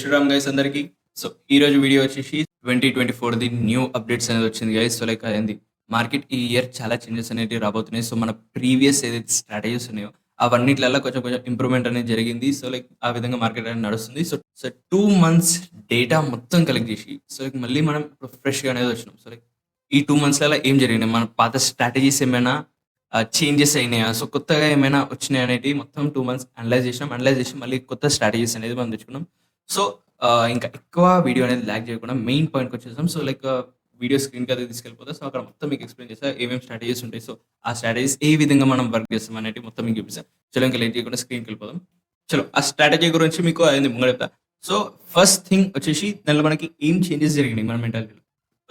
Sriram guys అందరికి. So ఈ రోజు వీడియో వచ్చేసి 2024 ది న్యూ అప్డేట్స్ అనేది వచ్చింది గైస్. సో లైక్ అయింది మార్కెట్ ఈ ఇయర్ చాలా చేంజెస్ అనేవి రాబోతున్నాయి. సో మన ప్రీవియస్ ఏదైతే స్ట్రాటజీస్ ఉన్నాయో అవన్నిట్లలో కొంచెం కొంచెం ఇంప్రూవ్మెంట్ అనేది జరిగింది. సో లైక్ ఆ విధంగా మార్కెట్ అనేది నడుస్తుంది. సో సో 2 months డేటా మొత్తం కలెక్ట్ చేసి సో లైక్ మళ్ళీ మనం ఇప్పుడు ఫ్రెష్గా అనేది వచ్చినాం. సో లైక్ ఈ 2 monthsలలో ఏం జరిగినాయి, మన పాత స్ట్రాటజీస్ ఏమైనా చేంజెస్ అయినాయా, సో కొత్తగా ఏమైనా వచ్చినాయి అనేవి మొత్తం 2 months అనలైజ్ చేసి మళ్ళీ కొత్త స్ట్రాటజీస్ అనేది మనం తెచ్చుకున్నాం. సో ఇంకా ఎక్కువ వీడియో అనేది ల్యాగ్ చేయకుండా మెయిన్ పాయింట్కి వచ్చేసాం. సో లైక్ వీడియో స్క్రీన్కి అది తీసుకెళ్ళిపోతే సో అక్కడ మొత్తం మీకు ఎక్స్ప్లెయిన్ చేస్తా ఏమేమి స్ట్రాటజీస్ ఉంటాయి, సో ఆ స్ట్రాటజీస్ ఏ విధంగా మనం వర్క్ చేస్తాం అనేది మొత్తం మీకు చూపిస్తాం. చలో ఇంకా లేట్ చేయకుండా స్క్రీన్కి వెళ్ళిపోదాం. చలో ఆ స్ట్రాటజీ గురించి మీకు అది ముంగ చెప్తా. సో ఫస్ట్ థింగ్ వచ్చేసి దానిలో మనకి ఏం చేంజెస్ జరిగినాయి మన మెంటాలిటీలో.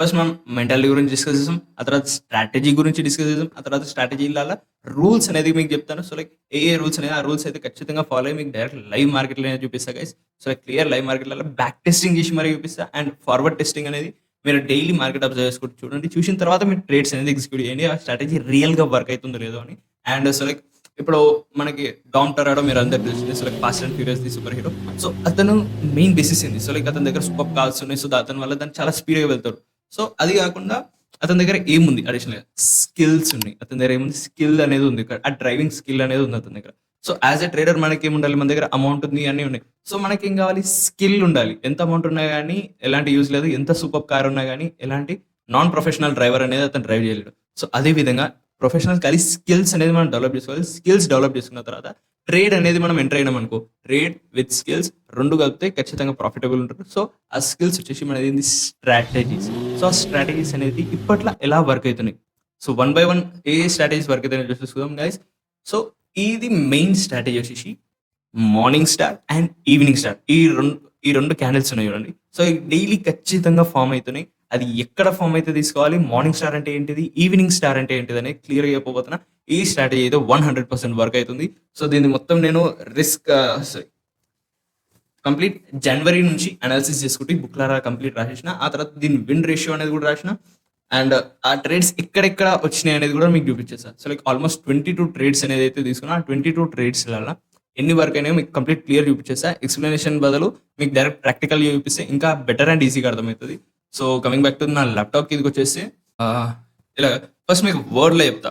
ఫస్ట్ మనం మెంటాలిటీ గురించి డిస్కస్ చేసాం, ఆ తర్వాత స్ట్రాటజీ గురించి డిస్కస్ చేసాం, ఆ తర్వాత స్ట్రాటజీల రూల్స్ అనేది మీకు చెప్తాను. సో లైక్ ఏ రూల్స్ అనేది ఆ రూల్స్ అయితే ఖచ్చితంగా ఫాలో అయ్యి మీకు డైరెక్ట్ లైవ్ మార్కెట్లో చూపిస్తా guys. So like clear live మార్కెట్లలో బ్యాక్ టెస్టింగ్ చేసి మరి చూపిస్తా. అండ్ ఫార్వర్డ్ టెస్టింగ్ అనేది మీరు డైలీ మార్కెట్ అబ్జర్వ్ చేసుకుంటూ చూడండి. చూసిన తర్వాత మీరు ట్రేడ్స్ అనేది ఎగ్జిక్యూట్ చేయండి, ఆ స్ట్రాటజీ రియల్గా వర్క్ అవుతుందో లేదో అని. అండ్ సో లైక్ ఇప్పుడు మనకి డామ్ టొరాడో మీరు అందరు తెలిసింది. So like fast and furious the super hero. So అతను మెయిన్ బేసిస్ ఏంది, సో లైక్ అతని దగ్గర సూపర్ కాల్స్ ఉన్నాయి. సో అతని వల్ల దాన్ని చాలా స్పీడ్గా వెళ్తారు. సో అది కాకుండా అతని దగ్గర ఏముంది, అడిషనల్గా స్కిల్స్ ఉన్నాయి. అతని దగ్గర ఏముంది, స్కిల్ అనేది ఉంది, ఆ డ్రైవింగ్ స్కిల్ అనేది ఉంది అతని దగ్గర. సో యాజ్ ఎ ట్రేడర్ మనకి ఏముండాలి, మన దగ్గర అమౌంట్ ఉంది, అన్నీ ఉన్నాయి. సో మనకి ఏం కావాలి, స్కిల్ ఉండాలి. ఎంత అమౌంట్ ఉన్నా కానీ ఎలాంటి యూజ్ లేదు, ఎంత సూపర్ కార్ ఉన్నా కానీ ఎలాంటి నాన్ ప్రొఫెషనల్ డ్రైవర్ అనేది అతను డ్రైవ్ చేయలేడు. సో అదే విధంగా ప్రొఫెషనల్ కానీ స్కిల్స్ అనేది మనం డెవలప్ చేసుకోవాలి. స్కిల్స్ డెవలప్ చేసుకున్న తర్వాత ట్రేడ్ అనేది మనం ఎంటర్ అయినాం అనుకో, ట్రేడ్ విత్ స్కిల్స్ రెండు కలిపితే ఖచ్చితంగా ప్రాఫిటబుల్ ఉంటుంది. సో ఆ స్కిల్స్ వచ్చేసి మనది ఏంది, స్ట్రాటజీస్. సో ఆ స్ట్రాటజీస్ అనేది ఇప్పట్లో ఎలా వర్క్ అవుతున్నాయి, so 1 by 1 A strategies work అవుతున్నాయి చూసుకుందాం గైస్. సో ఇది మెయిన్ స్ట్రాటజీ వచ్చేసి morning star and evening star. ఈ రెండు క్యాండిల్స్ ఉన్నాయి చూడండి. సో డైలీ ఖచ్చితంగా ఫామ్ అవుతున్నాయి. అది ఎక్కడ ఫామ్ అయితే తీసుకోవాలి, మార్నింగ్ స్టార్ అంటే ఏంటిది, ఈవినింగ్ స్టార్ అంటే ఏంటిది అనేది క్లియర్గా చెప్పబోతున్నా. ఈ స్ట్రాటజీ అయితే 100% వర్క్ అవుతుంది. సో దీన్ని మొత్తం నేను కంప్లీట్ జనవరి నుంచి అనాలిసిస్ చేసుకుంటే బుక్ లాగా కంప్లీట్ రాసేసిన. ఆ తర్వాత దీని విన్ రేషియో అనేది కూడా రాసిన. అండ్ ఆ ట్రేడ్స్ ఎక్కడెక్కడ వచ్చినాయి అనేది కూడా మీకు చూపించేస్తాను. సో లైక్ ఆల్మోస్ట్ 22 ట్రేడ్స్ అనేది అయితే తీసుకున్నా. ఆ 22 ట్రేడ్స్లలో ఎన్ని వర్క్ అయినాయో మీకు కంప్లీట్ క్లియర్ చూపించేస్తా. ఎక్స్ప్లెనేషన్ బదులు మీకు డైరెక్ట్ ప్రాక్టికల్ చూపిస్తే ఇంకా బెటర్ అండ్ ఈజీగా అర్థమవుతుంది. సో కమింగ్ బ్యాక్ టు నా ల్యాప్టాప్ కిందకి వచ్చేసి ఇలా ఫస్ట్ మీకు వర్డ్లో చెప్తా.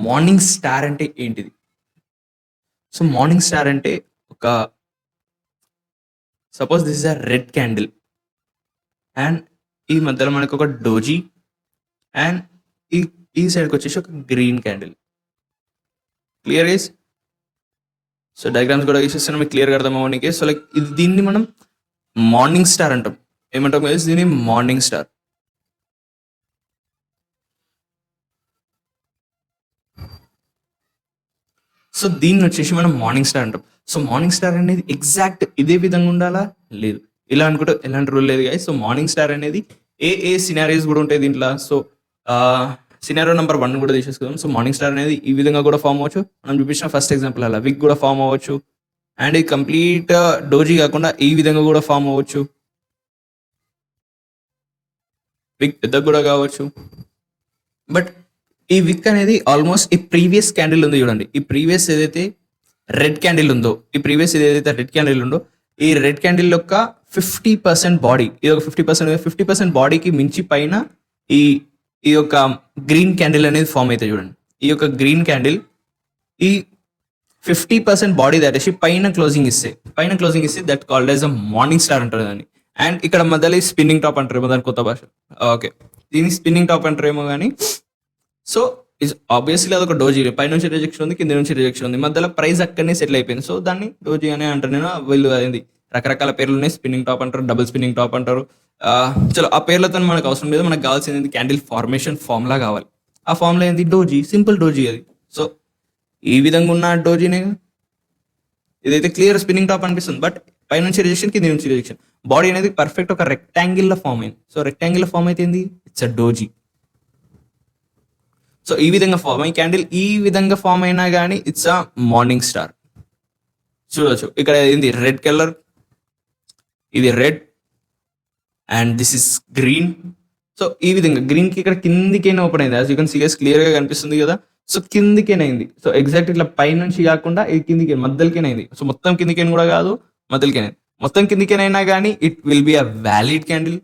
మార్నింగ్ స్టార్ అంటే ఏంటిది. సో మార్నింగ్ స్టార్ అంటే ఒక suppose this is a red candle and ఈ మధ్యలో మనకు ఒక డోజీ అండ్ ఈ సైడ్కి వచ్చేసి ఒక green candle. Clear guys. So diagrams కూడా వేసేస్తాను మీకు క్లియర్గా అర్థం అవ్వడానికి. సో లైక్ దీన్ని మనం మార్నింగ్ స్టార్ అంటాం. ఏమంటాం గైస్, దీన్ని మార్నింగ్ స్టార్. సో దీన్ని వచ్చేసి మనం మార్నింగ్ స్టార్ అంటాం. సో మార్నింగ్ స్టార్ అనేది ఎగ్జాక్ట్ ఇదే విధంగా ఉండాలా, లేదు ఇలా అనుకుంటే ఎలాంటి రూల్ లేదు గైస్. సో మార్నింగ్ స్టార్ అనేది ఏ సినారీస్ కూడా ఉంటాయి దీంట్లో. సో సినారియో నెంబర్ 1 కూడా తీసేసుకుందాం. సో మార్నింగ్ స్టార్ అనేది ఈ విధంగా కూడా ఫామ్ అవ్వచ్చు. మనం చూపించిన ఫస్ట్ ఎగ్జాంపుల్ అలా విక్ కూడా ఫామ్ అవ్వచ్చు. అండ్ ఇది కంప్లీట్ డోజీ కాకుండా ఈ విధంగా కూడా ఫామ్ అవ్వచ్చు. విక్ పెద్ద కూడా కావచ్చు. బట్ ఈ విక్ అనేది ఆల్మోస్ట్ ఈ ప్రీవియస్ క్యాండిల్ ఉంది చూడండి, ఈ ప్రీవియస్ ఏదైతే రెడ్ క్యాండిల్ ఉందో, ఈ ప్రీవియస్ ఏదైతే రెడ్ క్యాండిల్ ఉందో, ఈ రెడ్ క్యాండిల్ యొక్క 50% బాడీ, ఇది ఒక 50% బాడీకి మించి పైన ఈ యొక్క గ్రీన్ క్యాండిల్ అనేది ఫామ్ అయితే చూడండి. ఈ యొక్క గ్రీన్ క్యాండిల్ ఈ 50% బాడీ దాటేసి పైన క్లోజింగ్ ఇస్తే that called as a morning star అంటారు దాన్ని. అండ్ ఇక్కడ మధ్యలో స్పిన్నింగ్ టాప్ అంటారేమో దాని కొత్త భాష. ఓకే, దీన్ని స్పిన్నింగ్ టాప్ అంటారేమో కానీ. సో ఇస్ ఆబ్వియస్లీ అదొక డోజీ. పైనుంచి రిజెక్షన్ ఉంది, కింద నుంచి రిజెక్షన్ ఉంది, మధ్యలో ప్రైస్ అక్కడనే సెటిల్ అయిపోయింది. సో దాన్ని డోజీ అనే అంటారు. నేను వీళ్ళు అయింది రకరకాల పేర్లు ఉన్నాయి. స్పిన్నింగ్ టాప్ అంటారు, డబుల్ స్పిన్నింగ్ టాప్ అంటారు. చలో ఆ పేర్లతో మనకు అవసరం లేదు. మనకు కావాల్సింది క్యాండిల్ ఫార్మేషన్ ఫార్ములా కావాలి. ఆ ఫార్ములా ఏంది, డోజీ, సింపుల్ డోజీ అది. సో ఈ విధంగా ఉన్న డోజీనే ఇదైతే క్లియర్ స్పిన్నింగ్ టాప్ అనిపిస్తుంది. బట్ పైనుంచి రిజెక్షన్, కింద నుంచి రిజెక్షన్, బాడీ అనేది పర్ఫెక్ట్ ఒక రెక్టాంగిల్ లో ఫామ్ అయింది. సో రెక్టాంగిల్ లో ఫామ్ అయితే ఏంది, ఇట్స్ అ డోజీ. సో ఈ విధంగా ఫామ్ అయ్యి క్యాండిల్ ఈ విధంగా ఫామ్ అయినా కానీ ఇట్స్ అ మార్నింగ్ స్టార్. చూడొచ్చు ఇక్కడ ఏంది రెడ్ కలర్, ఇది red and this is green. So ఈ విధంగా గ్రీన్ కి ఇక్కడ కిందికైనా ఓపెన్ అయింది. As you can see guys clear గా కనిపిస్తుంది కదా. సో కిందికేనైంది. సో ఎగ్జాక్ట్ ఇట్లా పై నుంచి కాకుండా కిందికి మధ్యలోకేనైంది. సో మొత్తం కిందికైనా కూడా కాదు, మధ్యలోకేనైంది. మొత్తం కిందికేనైనా కానీ it will be a valid candle.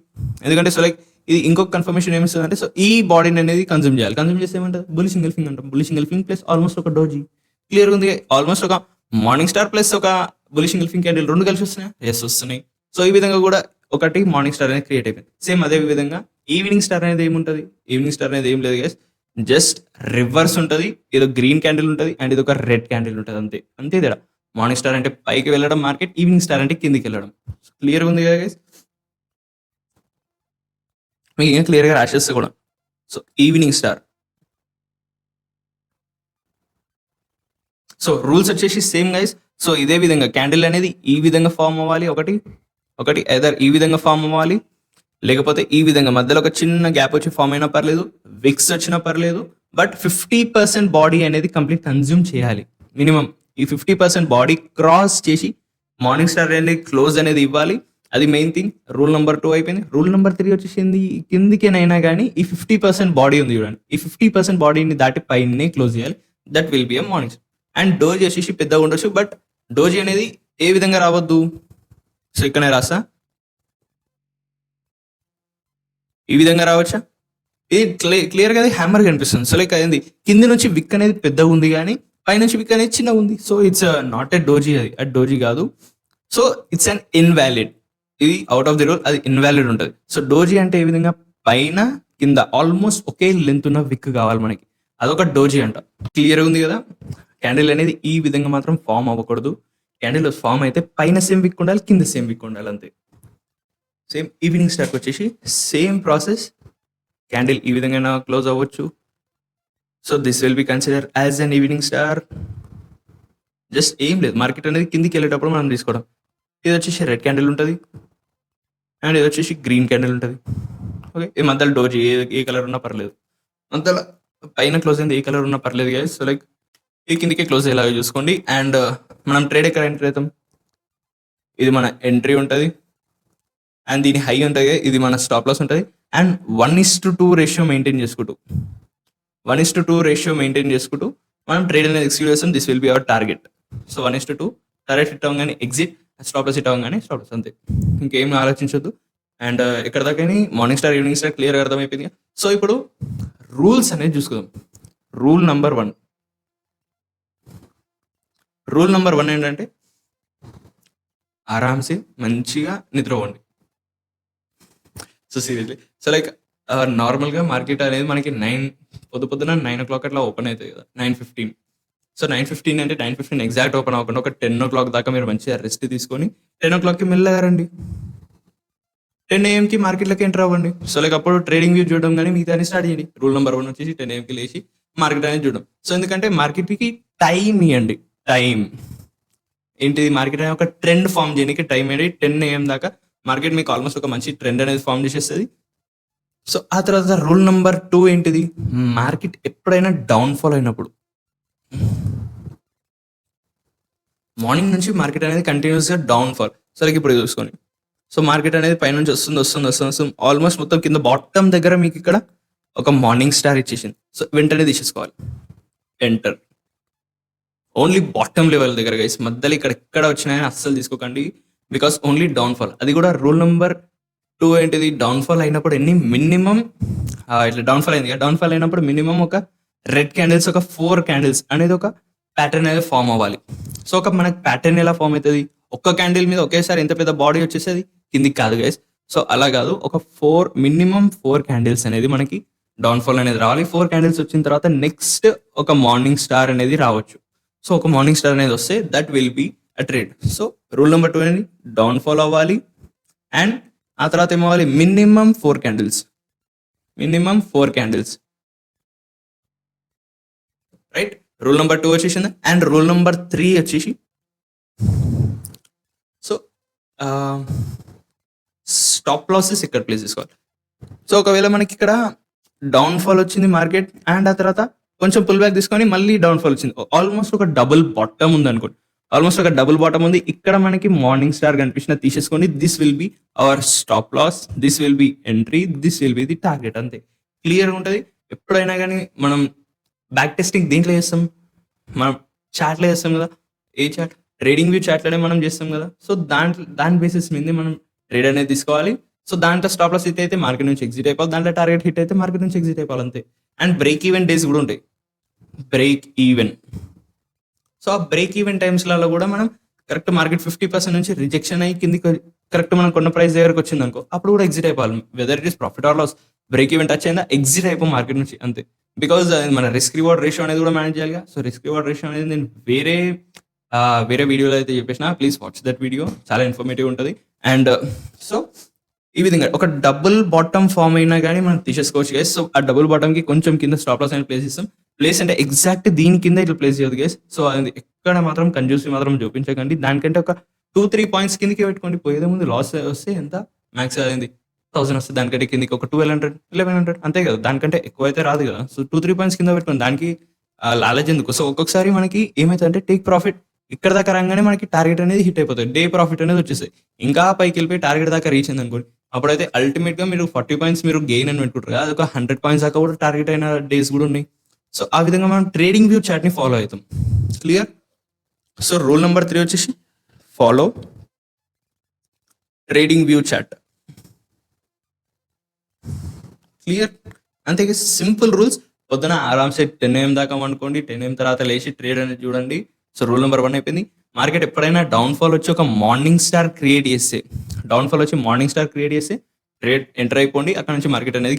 ఎందుకంటే సో లైక్ ఇది ఇంకొక కన్ఫర్మేషన్ ఏమిస్తుంది అంటే, సో ఈ బాడీని అనేది కన్జ్యూమ్ చేయాలి. కన్జ్యూమ్ చేస్తే ఏమంటారు, బులిష్ ఇంగల్ఫింగ్ అంటాం. బులిష్ ఇంగల్ఫింగ్ ప్లస్ ఆల్మోస్ట్ ఒక డోజీ. క్లియర్ ఉంది, ఆల్మోస్ట్ ఒక మార్నింగ్ స్టార్ ప్లస్ ఒక బులిష్ ఇంగల్ఫింగ్ క్యాండిల్ రెండు కలిసి వస్తున్నాయి. ఎస్ వస్తున్నాయి. సో ఈ విధంగా కూడా ఒకటి మార్నింగ్ స్టార్ అనేది క్రియేట్ అయిపోయింది. సేమ్ అదే విధంగా ఈవినింగ్ స్టార్ అనేది ఏముంటుంది, ఈవినింగ్ స్టార్ అనేది ఏం లేదు గైస్, జస్ట్ రివర్స్ ఉంటుంది. ఏదో గ్రీన్ క్యాండిల్ ఉంటుంది అండ్ ఇది ఒక రెడ్ క్యాండిల్ ఉంటుంది, అంతే అంతే తేడా. మార్నింగ్ స్టార్ అంటే పైకి వెళ్ళడం మార్కెట్, ఈవినింగ్ స్టార్ అంటే కిందికి వెళ్ళడం. క్లియర్ ఉంది కదా గైస్, మీకు ఇంకా క్లియర్గా రాసేస్తే కూడా. So evening star, so rules వచ్చేసి సేమ్ గైస్. సో ఇదే విధంగా క్యాండిల్ అనేది ఈ విధంగా ఫామ్ అవ్వాలి, ఒకటి ఎదర్ ఈ విధంగా ఫామ్ అవ్వాలి, లేకపోతే ఈ విధంగా మధ్యలో ఒక చిన్న గ్యాప్ వచ్చి ఫామ్ అయినా పర్లేదు, విక్స్ వచ్చినా పర్లేదు, బట్ 50% బాడీ అనేది కంప్లీట్ కన్జ్యూమ్ చేయాలి మినిమం. ఈ 50% బాడీ క్రాస్ చేసి మార్నింగ్ స్టార్ అనేది క్లోజ్ అనేది ఇవ్వాలి. అది మెయిన్ థింగ్. రూల్ నెంబర్ 2 అయిపోయింది. రూల్ నెంబర్ 3 వచ్చేసింది, కిందికేనైనా కానీ ఈ 50% బాడీ ఉంది చూడండి, ఈ 50% బాడీని దాటి పైనే క్లోజ్ చేయాలి. That will B a morning star. And doji వచ్చేసి పెద్దగా ఉండొచ్చు, బట్ డోజీ అనేది ఏ విధంగా రావద్దు. సో ఇక్కడనే రాస్తా, ఈ విధంగా రావచ్చా, ఇది క్లియర్గా అది హ్యామర్ కనిపిస్తుంది. సో లైక్ అయింది కింది నుంచి విక్ అనేది పెద్దగా ఉంది కానీ పైనుంచి విక్ అనేది చిన్నగా ఉంది. So it's not a doji, అది డోజీ కాదు. So it's an invalid. ఇది అవుట్ ఆఫ్ ది రూల్, అది ఇన్వాలిడ్ ఉంటుంది. సో డోజీ అంటే ఏ విధంగా పైన కింద ఆల్మోస్ట్ ఒకే లెంత్ ఉన్న విక్ కావాలి మనకి, అదొక డోజీ అంట. క్లియర్ ఉంది కదా. క్యాండిల్ అనేది ఈ విధంగా మాత్రం ఫామ్ అవ్వకూడదు. క్యాండిల్ ఫామ్ అయితే పైన సేమ్ విక్ ఉండాలి, కింద సేమ్ విక్ ఉండాలి, అంతే. సేమ్ ఈవినింగ్ స్టార్కి వచ్చేసి సేమ్ ప్రాసెస్. క్యాండిల్ ఈ విధంగా క్లోజ్ అవ్వచ్చు. So this will be consider as an evening star. Just ఏం లేదు, మార్కెట్ అనేది కిందికి వెళ్ళేటప్పుడు మనం తీసుకోవడం. ఇది వచ్చేసి రెడ్ క్యాండిల్ ఉంటుంది అండ్ ఇది వచ్చేసి గ్రీన్ క్యాండిల్ ఉంటుంది. ఓకే, ఈ మధ్యలో డోజీ ఏ కలర్ ఉన్నా పర్లేదు, మధ్యలో పైన క్లోజ్ అయింది ఏ కలర్ ఉన్నా పర్లేదు గైస్. సో లైక్ ఈ కిందికి క్లోజ్ అయ్యేలాగా చూసుకోండి. అండ్ మనం ట్రేడ్ ఎక్కడ ఎంట్రీ అవుతాం, ఇది మన ఎంట్రీ ఉంటుంది అండ్ దీని హై ఉంటుంది, ఇది మన స్టాప్ లాస్ ఉంటుంది. అండ్ 1:2 రేషియో మెయింటైన్ చేసుకుంటూ 1:2 రేషియో మెయింటైన్ చేసుకుంటూ మనం ట్రేడ్ అనేది ఎక్స్క్యూట్ చేస్తాం. This will be our target. So 1:2 target hit అవ్వగానే ఎగ్జిట్, స్టాప్ లాస్ హిట్ అవ్వగానే స్టాప్ లాస్, అంతే. ఇంకేం ఆలోచించొద్దు. అండ్ ఇక్కడ దాకా మార్నింగ్ స్టార్ ఈవినింగ్ స్టార్ క్లియర్గా అర్థమైపోయింది. సో ఇప్పుడు రూల్స్ అనేది చూసుకుందాం. రూల్ నెంబర్ 1 ఏంటంటే ఆరామ్సే మంచిగా నిద్రపోండి. సో సీరియస్లీ, సో లైక్ నార్మల్గా మార్కెట్ అనేది మనకి పొద్దున 9 o'clock అట్లా ఓపెన్ అవుతుంది కదా, 9:15. సో 9:15 అంటే 9:15 ఎగ్జాక్ట్ ఓపెన్ అవ్వకుండా ఒక 10 o'clock దాకా మీరు మంచిగా రెస్ట్ తీసుకొని 10 o'clockకి మెల్లగా రండి. 10 AM మార్కెట్లోకి ఎంటర్ అవ్వండి. సో లైక్ అప్పుడు ట్రేడింగ్ వ్యూ చూడడం కానీ మిగతా స్టార్ట్ చేయండి. రూల్ నెంబర్ 1 వచ్చేసి 10 AM లేచి మార్కెట్ అనేది చూడడం. సో ఎందుకంటే మార్కెట్కి టైం ఇవ్వండి. టైం ఏంటిది, మార్కెట్ అనేది ఒక ట్రెండ్ ఫామ్ చేయడానికి టైం ఏంటి, 10 AM దాకా మార్కెట్ మీకు ఆల్మోస్ట్ ఒక మంచి ట్రెండ్ అనేది ఫామ్ చేసేస్తుంది. సో ఆ తర్వాత రూల్ నెంబర్ 2 ఏంటిది, మార్కెట్ ఎప్పుడైనా డౌన్ఫాల్ అయినప్పుడు, మార్నింగ్ నుంచి మార్కెట్ అనేది కంటిన్యూస్గా డౌన్ఫాల్. సో లైక్ ఇప్పుడు చూసుకోండి. సో మార్కెట్ అనేది పైనుంచి వస్తుంది ఆల్మోస్ట్ మొత్తం కింద బాటమ్ దగ్గర మీకు ఇక్కడ ఒక మార్నింగ్ స్టార్ ఇచ్చేసింది. సో వెంటనే తీసేసుకోవాలి, ఎంటర్. ఓన్లీ బాటమ్ లెవెల్ దగ్గర గైస్, మధ్యలో ఇక్కడ ఎక్కడ వచ్చినాయని అస్సలు తీసుకోకండి. Because only downfall. అది కూడా రూల్ నెంబర్ 2 ఏంటిది, డౌన్ఫాల్ అయినప్పుడు మినిమం ఇట్లా డౌన్ఫాల్ అయింది కదా, డౌన్ఫాల్ అయినప్పుడు మినిమం ఒక రెడ్ క్యాండిల్స్, ఒక 4 క్యాండిల్స్ అనేది ఒక ప్యాటర్న్ అనేది ఫామ్ అవ్వాలి. సో ఒక మనకి ప్యాటర్న్ ఎలా ఫామ్ అవుతుంది, ఒక్క క్యాండిల్ మీద ఒకేసారి ఎంత పెద్ద బాడీ వచ్చేసేది కిందికి కాదు గైస్. సో అలా కాదు, ఒక మినిమం 4 క్యాండిల్స్ అనేది మనకి డౌన్ఫాల్ అనేది రావాలి. 4 క్యాండిల్స్ వచ్చిన తర్వాత నెక్స్ట్ ఒక మార్నింగ్ స్టార్ అనేది రావచ్చు. సో ఒక మార్నింగ్ స్టార్ అనేది వస్తే that will be a trade. So rule number 2 అనేది డౌన్ఫాల్ అవ్వాలి అండ్ ఆ తర్వాత ఏమవ్వాలి, minimum 4 candles, right. Rule number 2 వచ్చేసింది. అండ్ రూల్ నెంబర్ 3 వచ్చేసి, సో స్టాప్ లాసెస్ ఇక్కడ ప్లేస్ చేసుకోవాలి. సో ఒకవేళ మనకి ఇక్కడ డౌన్ఫాల్ వచ్చింది మార్కెట్ అండ్ ఆ తర్వాత కొంచెం పుల్ బ్యాక్ తీసుకొని మళ్ళీ డౌన్ఫాల్ వచ్చింది, ఆల్మోస్ట్ ఒక డబుల్ బాటమ్ ఉంది అనుకోండి, ఆల్మోస్ట్ ఒక డబుల్ బాటమ్ ఉంది. ఇక్కడ మనకి మార్నింగ్ స్టార్ కనిపించిన తీసేసుకోండి. This will be our stop loss, this will be entry, this will be the target, అంతే. క్లియర్గా ఉంటుంది. ఎప్పుడైనా కానీ మనం బ్యాక్ టెస్టింగ్ దేంట్లో చేస్తాం, మనం చాట్లో చేస్తాం కదా. ఏ చాట్, ట్రేడింగ్ వ్యూ చాట్లోనే మనం చేస్తాం కదా. సో దాని బేసిస్ మీద మనం ట్రేడ్ అనేది తీసుకోవాలి. సో దాంట్లో స్టాప్ లాస్ హిట్ అయితే మార్కెట్ నుంచి ఎగ్జిట్ అయిపోవాలి, దాంట్లో టార్గెట్ హిట్ అయితే మార్కెట్ నుంచి ఎగ్జిట్ అయిపోవాలి అంతే. అండ్ బ్రేక్ ఈవెన్ డేస్ కూడా ఉంటాయి, బ్రేక్ ఈవెన్. సో ఆ బ్రేక్ ఈవెన్ టైమ్స్లలో కూడా మనం కరెక్ట్ మార్కెట్ 50% నుంచి రిజెక్షన్ అయ్యి కిందికి కరెక్ట్ మనం కొన్న ప్రైస్ దగ్గరకు వచ్చింది అనుకో, అప్పుడు కూడా ఎగ్జిట్ అయిపోవాలి. Whether it is profit or loss, break even touch అయిందా ఎగ్జిట్ అయిపో మార్కెట్ నుంచి అంతే. బికాజ్ మన రిస్క్ రివార్డ్ రేషియో అనేది కూడా మేనేజ్ చేయాలి. సో రిస్క్ రివార్డ్ రేషియో అనేది నేను వేరే వీడియోలో అయితే చెప్పేసిన, ప్లీజ్ వాచ్ దట్ వీడియో, చాలా ఇన్ఫర్మేటివ్ ఉంటుంది. అండ్ సో ఈ విధంగా ఒక డబుల్ బాటమ్ ఫామ్ అయినా కానీ మనం తీసేసుకోవచ్చు గైస్. సో ఆ డబుల్ బాటమ్ కి కొంచెం కింద స్టాప్ లాస్ అనేది ప్లేస్ ఇస్తాం. ప్లేస్ అంటే ఎగ్జాక్ట్ దీని కింద ఇట్లా ప్లేస్ చేయదు గైస్. సో అది ఎక్కడ మాత్రం కన్జ్యూసి మాత్రం చూపించకండి. దానికంటే ఒక 2-3 పాయింట్స్ కిందకి పెట్టుకోండి. పోయేదే ముందు లాస్ వస్తే ఎంత మ్యాక్స్ అయింది 1000 వస్తే దానికంటే కిందకి ఒక 1200-1100 అంతే కదా, దానికంటే ఎక్కువ అయితే రాదు కదా. సో 2-3 పాయింట్స్ కింద పెట్టుకోండి, దానికి లాలెడ్జ్ ఎందుకు. సో ఒక్కొక్కసారి మనకి ఏమైతే అంటే టేక్ ప్రాఫిట్ ఇక్కడ దాకా రాగానే మనకి టార్గెట్ అనేది హిట్ అయిపోతుంది, డే ప్రాఫిట్ అనేది వచ్చేసాయి. ఇంకా పైకి వెళ్ళిపోయి టార్గెట్ దాకా రీచ్ అయింది అనుకోండి, అప్పుడైతే అల్టిమేట్ గా మీరు 40 పాయింట్స్ మీరు గెయిన్ అని పెట్టుకుంటారు, అది ఒక 100 పాయింట్స్ దాకా కూడా టార్గెట్ అయిన డేస్ కూడా ఉన్నాయి. సో ఆ విధంగా మనం ట్రేడింగ్ వ్యూ చాట్ ని ఫాలో అవుతాం. క్లియర్. సో రూల్ నెంబర్ 3 వచ్చేసి follow trading view chart. Clear. అంతే, సింపుల్ రూల్స్. పొద్దున ఆరామ్సే 10 AM దాకా అనుకోండి, 10 AM తర్వాత లేచి ట్రేడ్ అనేది చూడండి. సో రూల్ నెంబర్ 1 అయిపోయింది. మార్కెట్ ఎప్పుడైనా డౌన్ఫాల్ వచ్చి ఒక మార్నింగ్ స్టార్ క్రియేట్ చేస్తే, ట్రేడ్ ఎంటర్ అయిపోండి. అక్కడ నుంచి మార్కెట్ అనేది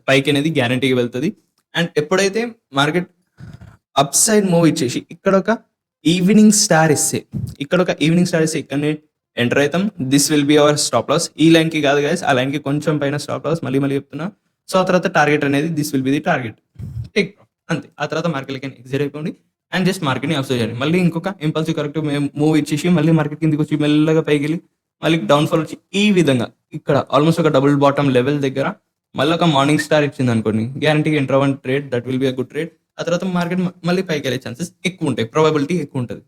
పైకి అనేది గ్యారంటీగా వెళ్తుంది. అండ్ ఎప్పుడైతే మార్కెట్ అప్ సైడ్ మూవ్ ఇచ్చేసి ఇక్కడ ఒక ఈవినింగ్ స్టార్ ఇస్తే, ఇక్కడనే ఎంటర్ అవుతాం. This will be our stop loss. ఈ లైన్ కి కాదు గైస్, ఆ లైన్ కి కొంచెం పైన స్టాప్ లాస్, మళ్ళీ చెప్తున్నా. సో ఆ తర్వాత టార్గెట్ అనేది this will be the target, take అంతే. ఆ తర్వాత మార్కెట్ ఎగ్జిట్ అయిపోండి అండ్ జస్ట్ మార్కెట్ ని అబ్జర్వ్ చేయండి. మళ్ళీ ఇంకొక ఇంపల్సివ్ కరెక్ట్ మూవ్ ఇచ్చేసి మళ్ళీ మార్కెట్ కిందకి వచ్చి మెల్లగా పైకి వెళ్ళి మళ్ళీ డౌన్ఫాల్ వచ్చి ఈ విధంగా ఇక్కడ ఆల్మోస్ట్ ఒక డబుల్ బాటమ్ లెవెల్ దగ్గర మళ్ళీ ఒక మార్నింగ్ స్టార్ ఇచ్చింది అనుకోండి, గ్యారంటీగా ఎంటర్ అవ్వని trade, that will be a good trade. ఆ తర్వాత మార్కెట్ మళ్ళీ పైకి వెళ్ళే ఛాన్సెస్ ఎక్కువ ఉంటాయి, ప్రాబబిలిటీ ఎక్కువ ఉంటుంది.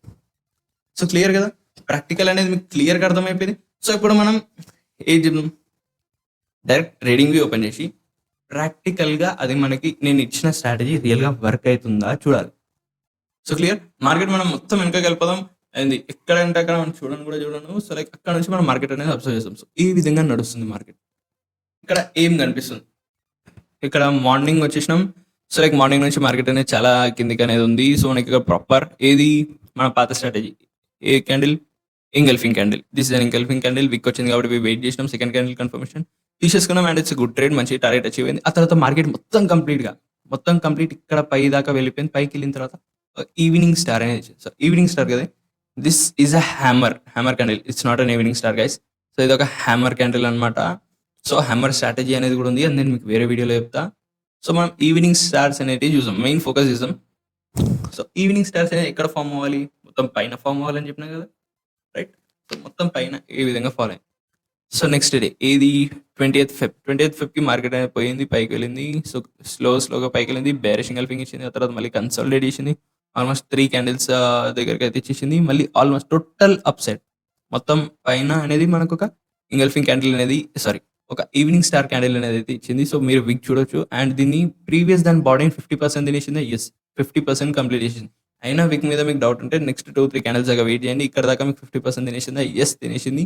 సో క్లియర్ కదా, ప్రాక్టికల్ అనేది మీకు క్లియర్గా అర్థమైపోయింది. సో ఇప్పుడు మనం ఏం చెప్తాం, డైరెక్ట్ ట్రేడింగ్ వ్యూ ఓపెన్ చేసి ప్రాక్టికల్గా అది మనకి నేను ఇచ్చిన స్ట్రాటజీ రియల్గా వర్క్ అవుతుందా చూడాలి. So clear. మార్కెట్ మనం మొత్తం వెనక వెళ్ళిపోదాం, అండ్ ఎక్కడంటే అక్కడ మనం చూడను. సో లైక్ అక్కడ నుంచి మనం మార్కెట్ అనేది అబ్జర్వ్ చేస్తాం. సో ఈ విధంగా నడుస్తుంది మార్కెట్. ఇక్కడ ఏం కనిపిస్తుంది, ఇక్కడ మార్నింగ్ వచ్చేసినాం. సో లైక్ మార్నింగ్ నుంచి మార్కెట్ అనేది చాలా కిందికి అనేది ఉంది. సో మనకి ఇక్కడ ప్రాపర్ ఏది మన పాత స్ట్రాటజీ, ఏ candle, engulfing candle. This is an engulfing candle. Wick వచ్చింది కాబట్టి వెయిట్ చేసినాం, సెకండ్ క్యాండిల్ కన్ఫర్మేషన్ తీసేసుకున్నాం అండ్ ఇట్స్ గుడ్ ట్రేడ్, మంచి టార్గెట్ అచీవ్ అయింది. ఆ తర్వాత మార్కెట్ మొత్తం కంప్లీట్ ఇక్కడ పై దాకా వెళ్ళిపోయింది. పైకి వెళ్ళిన తర్వాత ఈవినింగ్ స్టార్ అనేది, సో ఈవినింగ్ స్టార్ కదా, this is a hammer candle, it's not an evening star guys. So ఇది ఒక హ్యామర్ క్యాండిల్ అనమాట. సో హ్యామర్ స్ట్రాటజీ అనేది కూడా ఉంది, అది నేను మీకు వేరే వీడియోలో చెప్తా. సో మనం ఈవినింగ్ స్టార్స్ అనేది చూసాం, మెయిన్ ఫోకస్ చేసాం. సో ఈవినింగ్ స్టార్స్ అనేది ఎక్కడ ఫామ్ అవ్వాలి, మొత్తం పైన ఫామ్ అవ్వాలని చెప్పినా కదా, రైట్. సో మొత్తం పైన ఏ విధంగా ఫాలో అయింది. సో నెక్స్ట్ డే ఏది 20th Feb కి మార్కెట్ అనేది పోయింది, పైకి వెళ్ళింది. సో స్లోగా పైకి వెళ్ళింది, బేరిష్ ఎంగల్ఫింగ్ ఇచ్చింది. ఆ తర్వాత మళ్ళీ కన్సాలిడేట్ చేసింది, ఆల్మోస్ట్ 3 క్యాండిల్స్ దగ్గరికి అయితే ఇచ్చేసింది. మళ్ళీ ఆల్మోస్ట్ టోటల్ అప్ సైడ్ మొత్తం పైన అనేది మనకు ఒక ఎంగల్ఫింగ్ క్యాండిల్ అనేది ఒక ఈవినింగ్ స్టార్ క్యాండిల్ అనేది అయితే ఇచ్చింది. సో మీరు విక్ చూడొచ్చు. అండ్ దీన్ని ప్రీవియస్ దాని బాడీ 50% తినేసింది, 50% కంప్లీట్ చేసింది. అయినా విక్ మీద మీకు డౌట్ ఉంటే నెక్స్ట్ 2-3 క్యాండిల్స్ దాకా వెయిట్ చేయండి. ఇక్కడ దాకా మీకు 50% తినేసిందా, తినేసింది.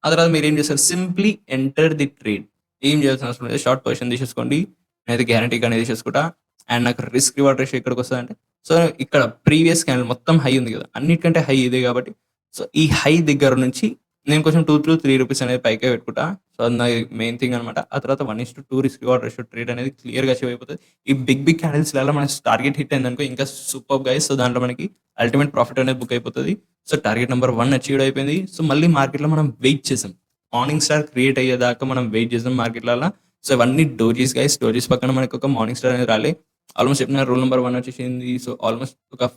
ఆ తర్వాత మీరు ఏం చేస్తారు, సింప్లీ ఎంటర్ ది ట్రేడ్. ఏం చేయాల్సిన అవసరం లేదు, షార్ట్ పొజిషన్ తీసేసుకోండి. నేనైతే గ్యారంటీగా అనేది తీసేసుకుంటా. అండ్ నాకు రిస్క్ రివార్డ్ రేషియో ఎక్కడికి వస్తుంది అంటే, సో ఇక్కడ ప్రీవియస్ క్యాండిల్ మొత్తం హై ఉంది కదా, అన్నిటికంటే హై ఇదే కాబట్టి, సో ఈ హై దగ్గర నుంచి నేను కొంచెం 2-3 రూపీస్ అనేది పైకే పెట్టుకుంటా. సో అది నా మెయిన్ థింగ్ అనమాట. ఆ తర్వాత 1:2 రిస్క్ రివార్డ్ రేషియో ట్రేడ్ అనేది క్లియర్గా అచీవ్ అయిపోతుంది. ఈ బిగ్ క్యాండిల్స్ వల్ల మన టార్గెట్ హిట్ అయిందనుకో ఇంకా సూపర్ గైస్. సో దాంట్లో మనకి అల్టిమేట్ ప్రాఫిట్ అనేది బుక్ అయిపోతుంది. సో టార్గెట్ నెంబర్ 1 అచీవ్ అయిపోయింది. సో మళ్ళీ మార్కెట్లో మనం వెయిట్ చేసాం, మార్నింగ్ స్టార్ క్రియేట్ అయ్యేదాకా మనం వెయిట్ చేసాం మార్కెట్లలో. సో ఇవన్నీ డోజీస్ గైస్. డోజీస్ పక్కన మనకి ఒక మార్నింగ్ స్టార్ అనేది రాలే. ఆల్మోస్ట్ చెప్పిన రూల్ నెంబర్ 1 వచ్చేసింది. సో ఆల్మోస్ట్ ఒక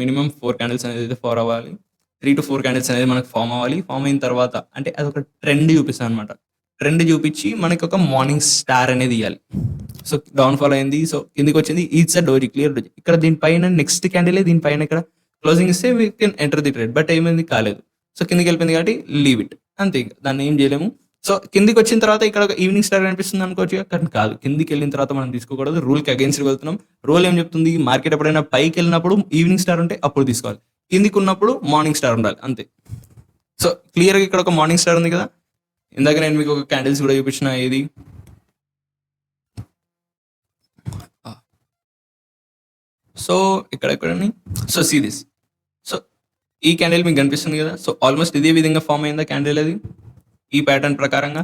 మినిమం 4 క్యాండిల్స్ అనేది ఫార్ అవ్వాలి, 3 to 4 క్యాండిల్స్ అనేది మనకు ఫామ్ అవ్వాలి. ఫామ్ అయిన తర్వాత అంటే అది ఒక ట్రెండ్ చూపిస్తుంది అనమాట. ట్రెండ్ చూపించి మనకి ఒక మార్నింగ్ స్టార్ అనేది ఇవ్వాలి. సో డౌన్ ఫాల్ అయింది, సో కిందికి వచ్చింది, it's a doji, clear doji. ఇక్కడ దీనిపైన నెక్స్ట్ క్యాండిల్ దీనిపైన ఇక్కడ క్లోజింగ్ ఇస్తే we can enter the trade. But ఏమైంది, కాలేదు. సో కిందికి వెళ్ళిపోయింది కాబట్టి లీవ్ ఇట్, అంతే, దాన్ని ఏం చేయలేము. సో కిందికి వచ్చిన తర్వాత ఇక్కడ ఒక ఈవినింగ్ స్టార్ కనిపిస్తుంది అనుకోవచ్చు, కానీ కాదు. కిందికి వెళ్ళిన తర్వాత మనం తీసుకోకూడదు, రూల్కి అగేన్స్ట్ వెళ్తున్నాం. రూల్ ఏం చెప్తుంది, మార్కెట్ ఎప్పుడైనా పైకి వెళ్ళినప్పుడు ఈవినింగ్ స్టార్ ఉంటే అప్పుడు తీసుకోవాలి. కిందికి ఉన్నప్పుడు మార్నింగ్ స్టార్ ఉండాలి అంతే. సో క్లియర్గా ఇక్కడ ఒక మార్నింగ్ స్టార్ ఉంది కదా, ఇందాక నేను మీకు ఒక క్యాండిల్స్ కూడా చూపించిన ఇది. సో ఇక్కడ సో సీ దిస్. సో ఈ క్యాండిల్ మీకు కనిపిస్తుంది కదా, సో ఆల్మోస్ట్ ఇదే విధంగా ఫామ్ అయిందా క్యాండిల్ అది ఈ ప్యాటర్న్ ప్రకారంగా.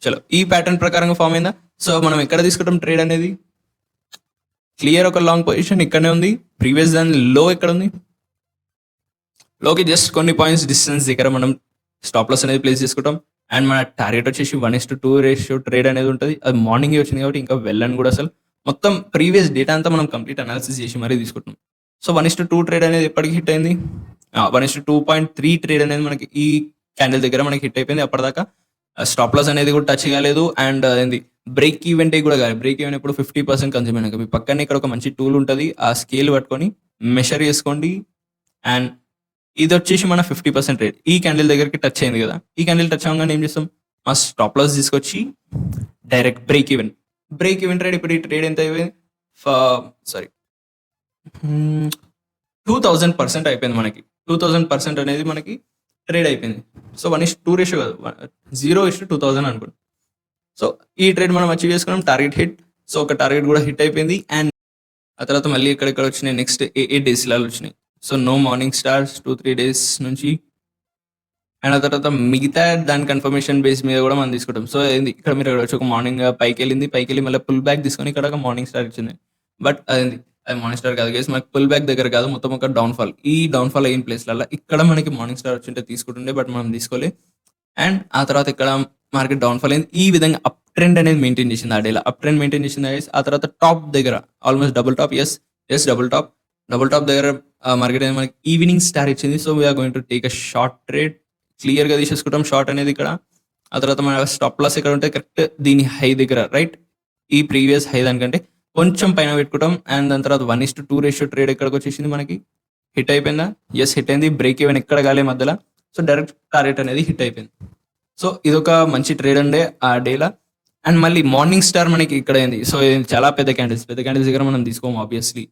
చలో ఈ ప్యాటర్న్ ప్రకారంగా ఫామ్ అయిందా. సో మనం ఎక్కడ తీసుకుంటాం ట్రేడ్ అనేది, క్లియర్ ఒక లాంగ్ పొజిషన్ ఇక్కడనే ఉంది. ప్రీవియస్ దాని లో ఎక్కడ ఉంది, లోకి జస్ట్ కొన్ని పాయింట్స్ డిస్టెన్స్ దగ్గర మనం స్టాప్ లాస్ అనేది ప్లేస్ చేసుకుంటాం. అండ్ మన టార్గెట్ వచ్చేసి 1:2 రేషియో ట్రేడ్ అనేది ఉంటుంది. అది మార్నింగ్ వచ్చింది కాబట్టి ఇంకా వెళ్ళని కూడా అసలు మొత్తం ప్రీవియస్ డేటా అంతా మనం కంప్లీట్ అనాలిసిస్ చేసి మరీ తీసుకుంటాం. సో 1:2 ట్రేడ్ అనేది ఎప్పటికి హిట్ అయింది, 1:2.3 ట్రేడ్ అనేది మనకి ఈ క్యాండిల్ దగ్గర మనకి హిట్ అయిపోయింది. అప్పటిదాకా స్టాప్ లాస్ అనేది కూడా టచ్ కాలేదు. అండ్ అదేంటి బ్రేక్ ఈవెంట్ కూడా కాదు. బ్రేక్ ఈవెంట్ ఇప్పుడు 50% కన్జ్యూమ్ అయినాక మీ పక్కనే ఇక్కడ ఒక మంచి టూల్ ఉంటుంది, ఆ స్కేల్ పట్టుకొని మెషర్ చేసుకోండి. అండ్ ఇది వచ్చేసి మన 50% రేట్ ఈ క్యాండిల్ దగ్గరికి టచ్ అయింది కదా. ఈ క్యాండిల్ టచ్ అవ్వగానే ఏం చేస్తాం, మా స్టాప్ లాస్ తీసుకొచ్చి డైరెక్ట్ బ్రేక్ ఈవెంట్ రేట్. ఇప్పుడు ఈ ట్రేడ్ ఎంత అయిపోయింది, సారీ 2000% అయిపోయింది మనకి. 2000% అనేది మనకి ట్రేడ్ అయిపోయింది. సో 1:2 రేషియో కాదు, 0:2000 అనుకోండి. సో ఈ ట్రేడ్ మనం అచీవ్ చేసుకున్నాం, టార్గెట్ హిట్. సో ఒక టార్గెట్ కూడా హిట్ అయిపోయింది. అండ్ ఆ తర్వాత మళ్ళీ ఇక్కడ వచ్చినాయి నెక్స్ట్ 8 డేస్ ఇలా వచ్చినాయి. So no morning stars 2-3 days నుంచి. అండ్ ఆ తర్వాత మిగతా దాని కన్ఫర్మేషన్ బేస్ మీద కూడా మనం తీసుకుంటాం. సో ఏంది ఇక్కడ మీరు వచ్చి ఒక మార్నింగ్ పైకి వెళ్ళి మళ్ళీ పుల్ బ్యాక్ తీసుకొని ఇక్కడ ఒక మార్నింగ్ స్టార్ ఇచ్చింది. బట్ అది మార్నింగ్ స్టార్ కాదు గైస్, మనకి పుల్ బ్యాక్ దగ్గర కాదు, మొత్తం ఒక డౌన్ఫాల్. ఈ డౌన్ఫాల్ అయిన ప్లేస్లలో ఇక్కడ మనకి మార్నింగ్ స్టార్ వచ్చింటే తీసుకుంటుండే, బట్ మనం తీసుకోలే. అండ్ ఆ తర్వాత ఇక్కడ మార్కెట్ డౌన్ఫాల్ అయింది. ఈ విధంగా అప్ ట్రెండ్ అనేది మెయింటైన్ చేసింది, ఆ డేలో అప్ ట్రెండ్ మెయింటైన్ చేసింది గైస్. ఆ తర్వాత టాప్ దగ్గర almost double top, yes double top దగ్గర మార్కెట్ అనేది మనకి ఈవినింగ్ స్టార్ ఇచ్చింది. So we're going to take a short trade. క్లియర్గా తీసేసుకుంటాం షార్ట్ అనేది ఇక్కడ. ఆ తర్వాత మన స్టాప్ లాస్ ఇక్కడ ఉంటే కరెక్ట్ దీని హై దగ్గర, రైట్ ఈ ప్రీవియస్ హై దానికంటే కొంచెం పైన పెట్టుకుంటాం. అండ్ దాని తర్వాత 1:2 రేషియో ట్రేడ్ ఎక్కడికి వచ్చేసింది మనకి, హిట్ అయిపోయిందా, ఎస్ హిట్ అయింది. బ్రేక్ ఈవెన్ ఎక్కడ కాలే మధ్యలో. సో డైరెక్ట్ టార్గెట్ అనేది హిట్ అయిపోయింది. సో ఇదొక మంచి ట్రేడ్ ఉండే ఆ డేలా. అండ్ మళ్ళీ మార్నింగ్ స్టార్ మనకి ఇక్కడ అయింది. సో ఇది చాలా పెద్ద క్యాండిల్స్ దగ్గర మనం తీసుకోము ఆబ్వియస్లీ.